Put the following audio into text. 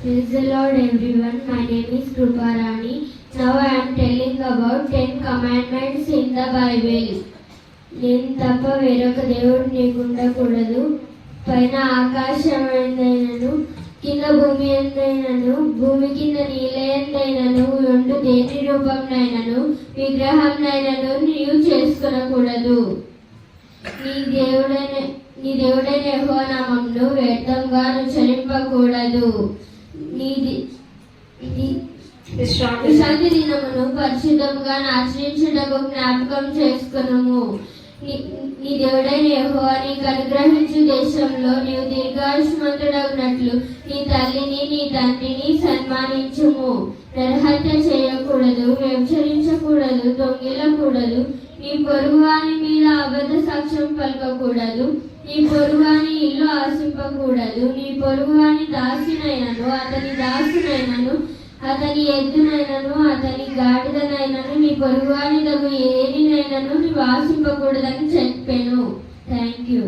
Praise the Lord everyone. My name is Kruparani. Now I am telling about 10 commandments in the Bible. నేను తప్ప వేరొక దేవుడు నీకు ఉండకూడదు. పైన ఆకాశమైనను కింద భూమి ఎందైనను భూమి కింద నీళ్ళయందైనను ఉండు దేని రూపంనైనను విగ్రహంనైనను నీవు చేసుకొనకూడదు. నీ దేవుడైన యెహోవా నామమును వ్యర్థంగా ఉచ్చరింపకూడదు. విశ్రాంతి దినమును పరిశుద్ధముగా ఆచరించుటకు జ్ఞాపకం చేసుకొనుము. నీ దేవుడైన యెహోవా నీకు అనుగ్రహించు దేశంలో నీవు దీర్ఘాయుష్మంతుడగునట్లు నీ తల్లిని నీ తండ్రిని సన్మానించుము. నరహత్య చేయకూడదు, వ్యభిచరించకూడదు, దొంగిలకూడదు, నీ పొరుగువాని మీద అబద్ధ సాక్ష్యం పలకకూడదు, నీ పొరుగువాని ఇల్లు ఆశింపకూడదు, నీ పొరుగువాని దాసినైనను అతని దాసునైనను అతని ఎద్దునైనను అతని గాడిదనైనను నీ పొరుగువాని దగ్గు ఏదినైనను నీవు ఆశింపకూడదని చెప్పాను. Thank you.